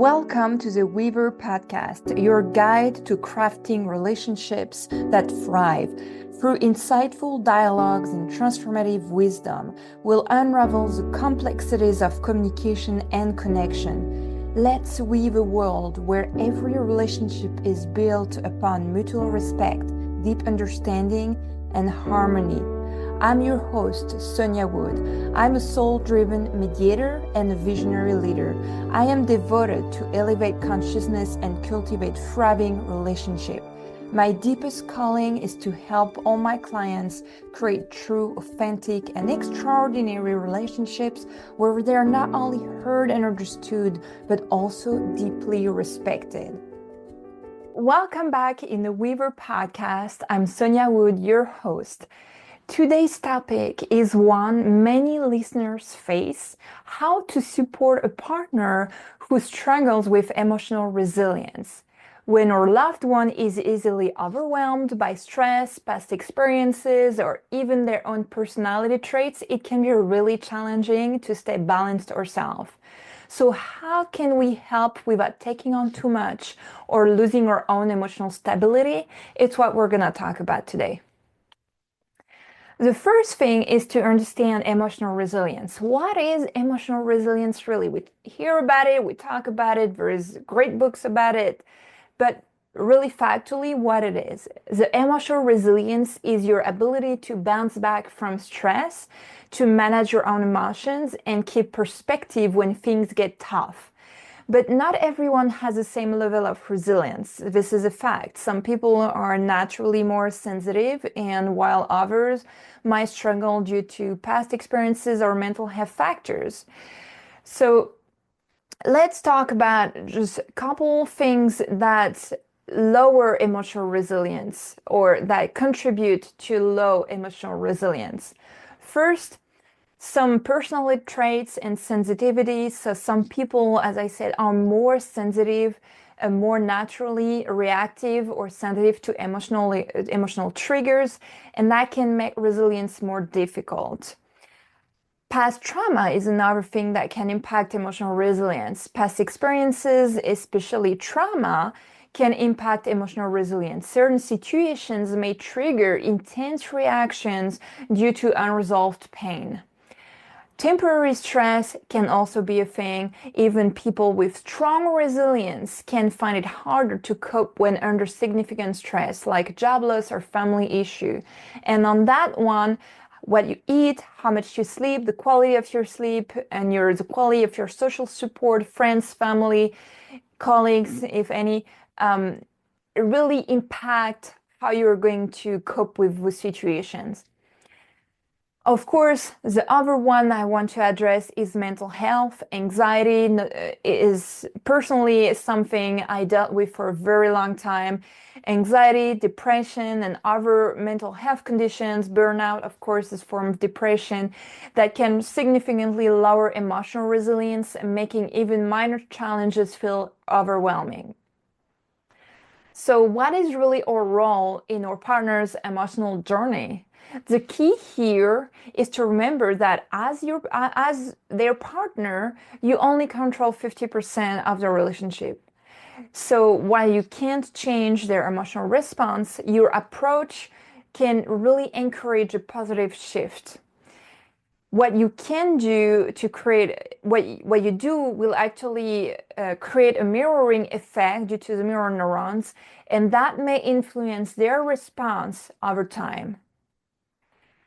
Welcome to the Weaver Podcast, your guide to crafting relationships that thrive. Through insightful dialogues and transformative wisdom, we'll unravel the complexities of communication and connection. Let's weave a world where every relationship is built upon mutual respect, deep understanding, and harmony. I'm your host, SONJA WOOD. I'm a soul-driven mediator and a visionary leader. I am devoted to elevate consciousness and cultivate thriving relationships. My deepest calling is to help all my clients create true, authentic, and extraordinary relationships where they are not only heard and understood, but also deeply respected. Welcome back in the Weaver Podcast. I'm SONJA WOOD, your host. Today's topic is one many listeners face: how to support a partner who struggles with emotional resilience. When our loved one is easily overwhelmed by stress, past experiences, or even their own personality traits, it can be really challenging to stay balanced ourselves. So how can we help without taking on too much or losing our own emotional stability? It's what we're going to talk about today. The first thing is to understand emotional resilience. What is emotional resilience really? We hear about it, we talk about it, there's great books about it, but really factually what it is. The emotional resilience is your ability to bounce back from stress, to manage your own emotions, and keep perspective when things get tough. But not everyone has the same level of resilience. This is a fact. Some people are naturally more sensitive, and while others might struggle due to past experiences or mental health factors. So let's talk about just a couple things that lower emotional resilience or that contribute to low emotional resilience. First, some personality traits and sensitivities. So some people, as I said, are more sensitive, more naturally reactive or sensitive to emotional triggers, and that can make resilience more difficult. Past trauma is another thing that can impact emotional resilience. Past experiences, especially trauma, can impact emotional resilience. Certain situations may trigger intense reactions due to unresolved pain. Temporary stress can also be a thing. Even people with strong resilience can find it harder to cope when under significant stress, like job loss or family issue. And on that one, what you eat, how much you sleep, the quality of your sleep, and the quality of your social support, friends, family, colleagues, if any, really impact how you're going to cope with those situations. Of course, the other one I want to address is mental health. Anxiety is personally something I dealt with for a very long time. Anxiety, depression, and other mental health conditions, burnout, of course, is a form of depression that can significantly lower emotional resilience, making even minor challenges feel overwhelming. So what is really our role in our partner's emotional journey? The key here is to remember that as their partner, you only control 50% of the relationship. So while you can't change their emotional response, your approach can really encourage a positive shift. What you can do to create what you do will actually create a mirroring effect due to the mirror neurons, and that may influence their response over time.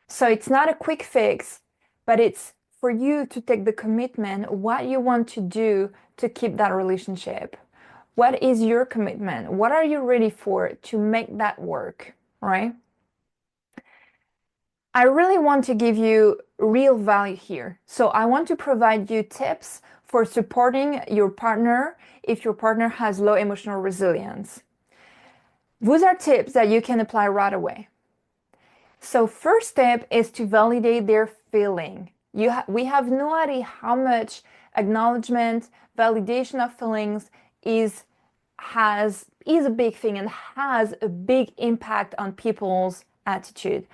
So it's not a quick fix, but it's for you to take the commitment, what you want to do to keep that relationship. What is your commitment? What are you ready for to make that work, right? I really want to give you real value here. So I want to provide you tips for supporting your partner if your partner has low emotional resilience. Those are tips that you can apply right away. So first step is to validate their feeling. We have no idea how much acknowledgement, validation of feelings is a big thing and has a big impact on people's attitude.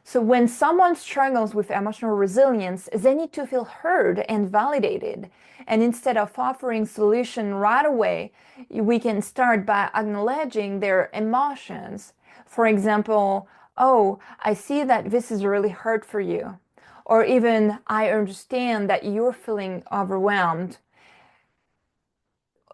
So when someone struggles with emotional resilience, they need to feel heard and validated. And instead of offering solution right away, we can start by acknowledging their emotions. For example, oh, I see that this is really hard for you. Or even, I understand that you're feeling overwhelmed.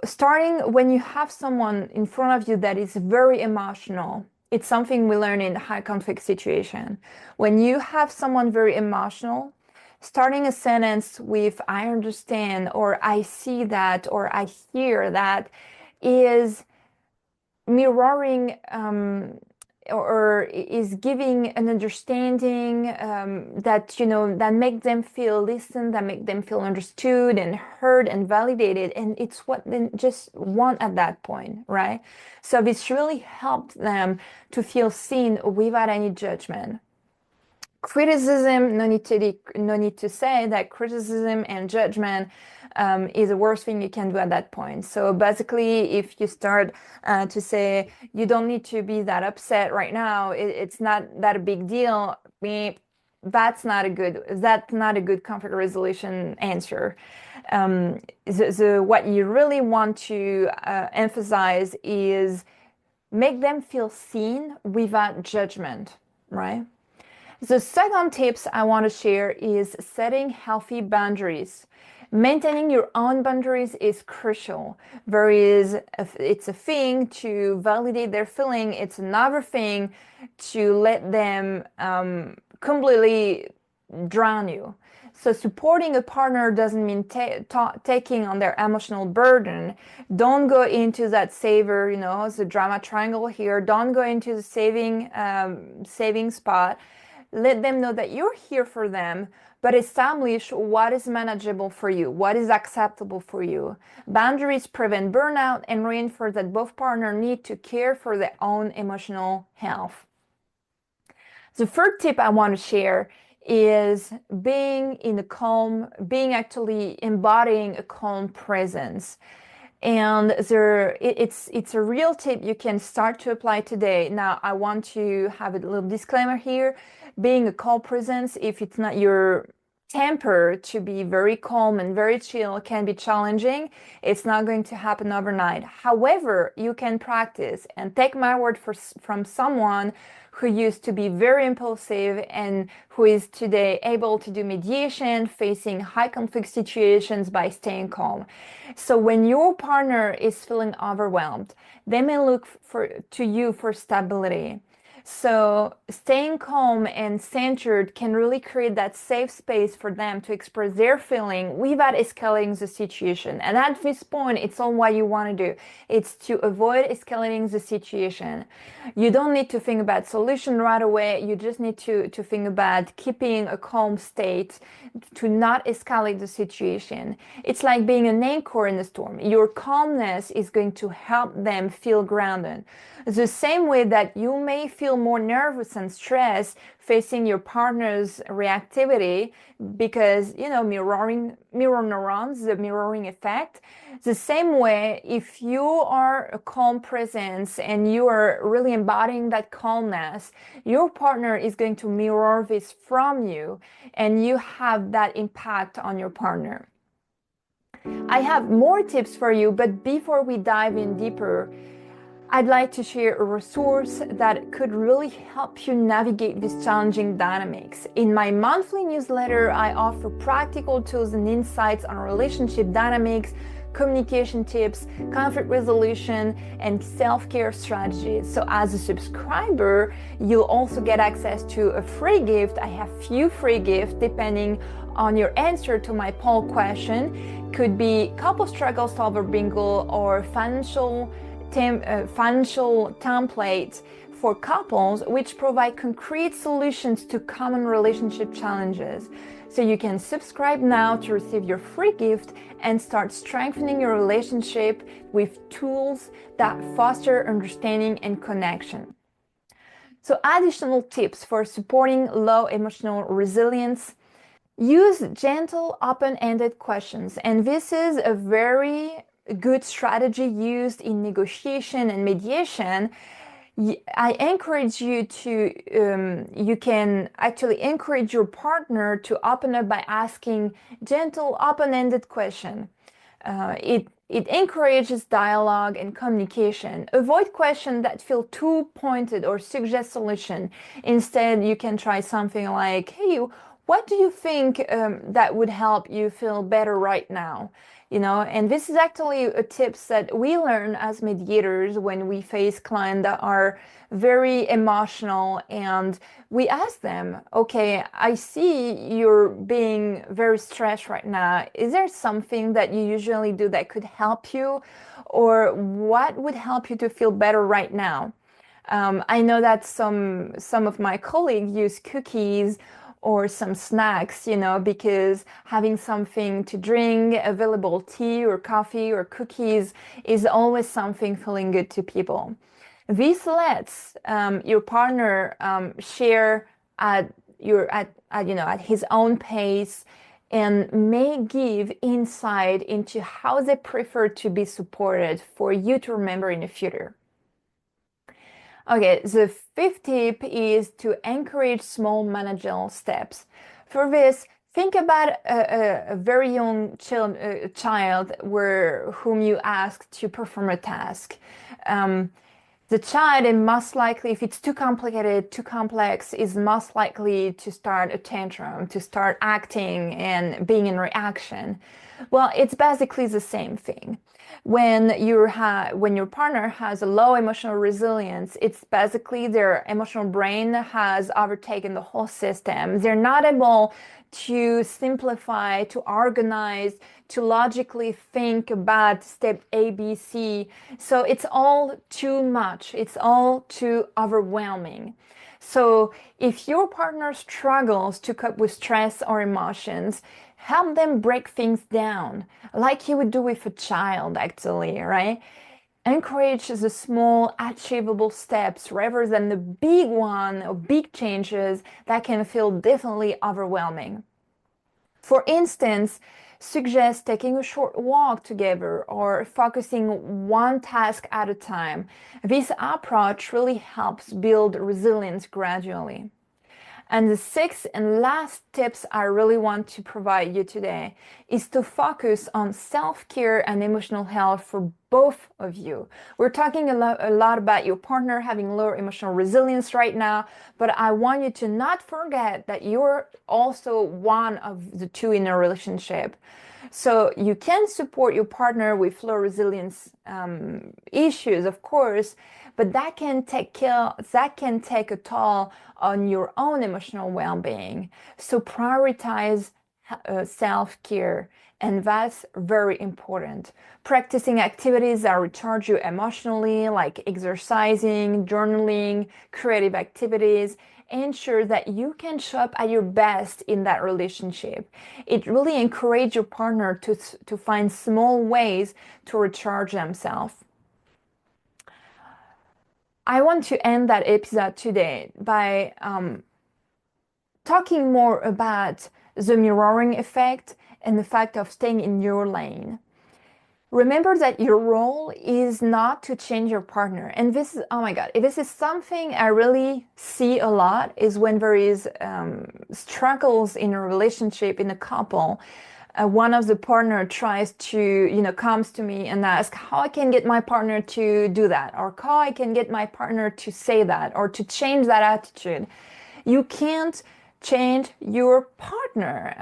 Starting when you have someone in front of you that is very emotional, it's something we learn in high conflict situation. When you have someone very emotional, starting a sentence with I understand or I see that or I hear that is mirroring or is giving an understanding that that make them feel listened, that make them feel understood and heard and validated, and it's what they just want at that point, right? So this really helped them to feel seen without any judgment. Criticism, no need to say that criticism and judgment is the worst thing you can do at that point. So basically, if you start to say, you don't need to be that upset right now, it's not that a big deal, that's not a good conflict resolution answer. What you really want to emphasize is make them feel seen without judgment, right? The second tips I want to share is setting healthy boundaries. Maintaining your own boundaries is crucial. It's a thing to validate their feeling. It's another thing to let them completely drown you. So supporting a partner doesn't mean taking on their emotional burden. Don't go into that saver, the drama triangle here. Don't go into the saving spot. Let them know that you're here for them, but establish what is manageable for you, what is acceptable for you. Boundaries prevent burnout and reinforce that both partners need to care for their own emotional health. The third tip I want to share is being actually embodying a calm presence. And it's a real tip you can start to apply today. Now, I want to have a little disclaimer here. Being a calm presence, if it's not your temper to be very calm and very chill, can be challenging. It's not going to happen overnight. However, you can practice, and take my word from someone who used to be very impulsive and who is today able to do mediation, facing high conflict situations by staying calm. So when your partner is feeling overwhelmed, they may look to you for stability. So staying calm and centered can really create that safe space for them to express their feeling without escalating the situation. And at this point, it's all what you want to do. It's to avoid escalating the situation. You don't need to think about solution right away. You just need to think about keeping a calm state to not escalate the situation. It's like being an anchor in a storm. Your calmness is going to help them feel grounded. The same way that you may feel more nervous and stressed facing your partner's reactivity because, mirror neurons, the mirroring effect. The same way, if you are a calm presence and you are really embodying that calmness, your partner is going to mirror this from you, and you have that impact on your partner. I have more tips for you, but before we dive in deeper, I'd like to share a resource that could really help you navigate these challenging dynamics. In my monthly newsletter, I offer practical tools and insights on relationship dynamics, communication tips, conflict resolution, and self-care strategies. So as a subscriber, you'll also get access to a free gift. I have few free gifts depending on your answer to my poll question. Could be couple struggle solver bingo or financial templates for couples, which provide concrete solutions to common relationship challenges. So you can subscribe now to receive your free gift and start strengthening your relationship with tools that foster understanding and connection. So additional tips for supporting low emotional resilience. Use gentle, open-ended questions. And this is a very good strategy used in negotiation and mediation. I encourage you to, you can actually encourage your partner to open up by asking gentle, open-ended question. It encourages dialogue and communication. Avoid questions that feel too pointed or suggest solution. Instead, you can try something like, "Hey, what do you think that would help you feel better right now?" And this is actually a tips that we learn as mediators when we face clients that are very emotional, and we ask them, "Okay, I see you're being very stressed right now. Is there something that you usually do that could help you? Or what would help you to feel better right now?" I know that some of my colleagues use cookies or some snacks, because having something to drink, available tea or coffee or cookies is always something feeling good to people. This lets your partner share at his own pace, and may give insight into how they prefer to be supported for you to remember in the future. Okay, the fifth tip is to encourage small manageable steps. For this, think about a very young child whom you ask to perform a task. The child is most likely, if it's too complicated, too complex, is most likely to start a tantrum, to start acting and being in reaction. Well, it's basically the same thing. When your partner has a low emotional resilience, it's basically their emotional brain has overtaken the whole system. They're not able to simplify, to organize, to logically think about step A, B, C. So it's all too much. It's all too overwhelming. So if your partner struggles to cope with stress or emotions, help them break things down, like you would do with a child, actually, right? Encourage the small, achievable steps rather than the big one or big changes that can feel definitely overwhelming. For instance, suggest taking a short walk together or focusing one task at a time. This approach really helps build resilience gradually. And the sixth and last tips I really want to provide you today is to focus on self-care and emotional health for both of you. We're talking a lot about your partner having lower emotional resilience right now, but I want you to not forget that you're also one of the two in a relationship. So you can support your partner with low resilience issues, of course, but that can take a toll on your own emotional well-being. So prioritize self-care, and that's very important. Practicing activities that recharge you emotionally, like exercising, journaling, creative activities, ensure that you can show up at your best in that relationship. It really encourages your partner to find small ways to recharge themselves. I want to end that episode today by talking more about the mirroring effect and the fact of staying in your lane. Remember that your role is not to change your partner. And this is, oh my God, this is something I really see a lot, is when there is struggles in a relationship, in a couple. One of the partner tries to, comes to me and asks how I can get my partner to do that, or how I can get my partner to say that, or to change that attitude. You can't change your partner,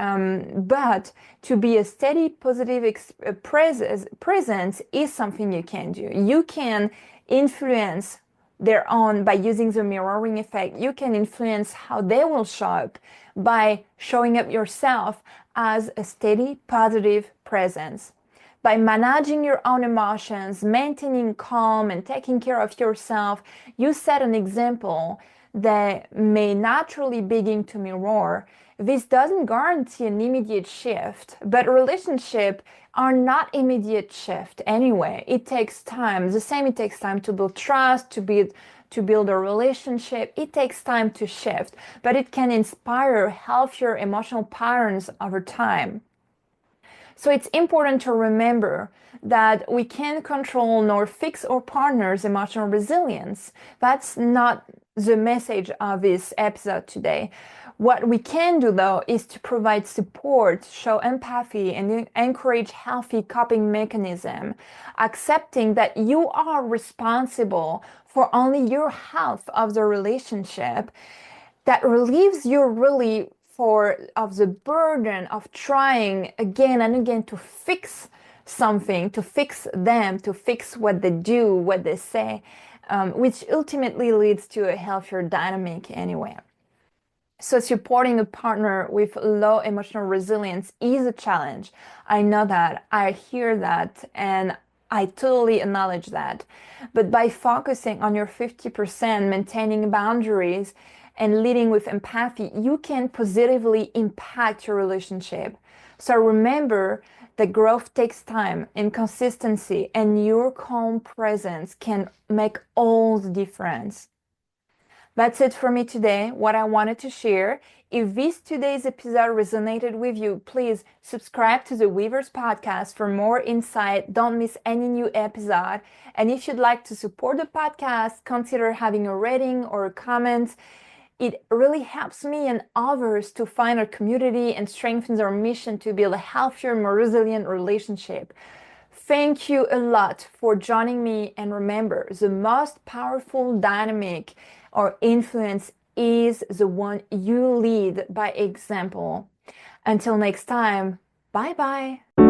but to be a steady, positive presence is something you can do. You can influence their own by using the mirroring effect. You can influence how they will show up by showing up yourself as a steady, positive presence. By managing your own emotions, maintaining calm, and taking care of yourself, you set an example that may naturally begin to mirror. This doesn't guarantee an immediate shift, but relationships are not immediate shift anyway. It takes time. The same, it takes time to build trust, to build a relationship. It takes time to shift, but it can inspire healthier emotional patterns over time. So it's important to remember that we can't control nor fix our partner's emotional resilience. That's not the message of this episode today. What we can do, though, is to provide support, show empathy, and encourage healthy coping mechanism, accepting that you are responsible for only your half of the relationship. That relieves you really of the burden of trying again and again to fix something, to fix them, to fix what they do, what they say, which ultimately leads to a healthier dynamic anyway. So supporting a partner with low emotional resilience is a challenge. I know that, I hear that, and I totally acknowledge that. But by focusing on your 50%, maintaining boundaries, and leading with empathy, you can positively impact your relationship. So remember that growth takes time and consistency, and your calm presence can make all the difference. That's it for me today, what I wanted to share. If this today's episode resonated with you, please subscribe to the Weavers podcast for more insight. Don't miss any new episode. And if you'd like to support the podcast, consider having a rating or a comment. It really helps me and others to find our community and strengthens our mission to build a healthier, more resilient relationship. Thank you a lot for joining me, and remember, the most powerful dynamic or influence is the one you lead by example. Until next time, bye bye.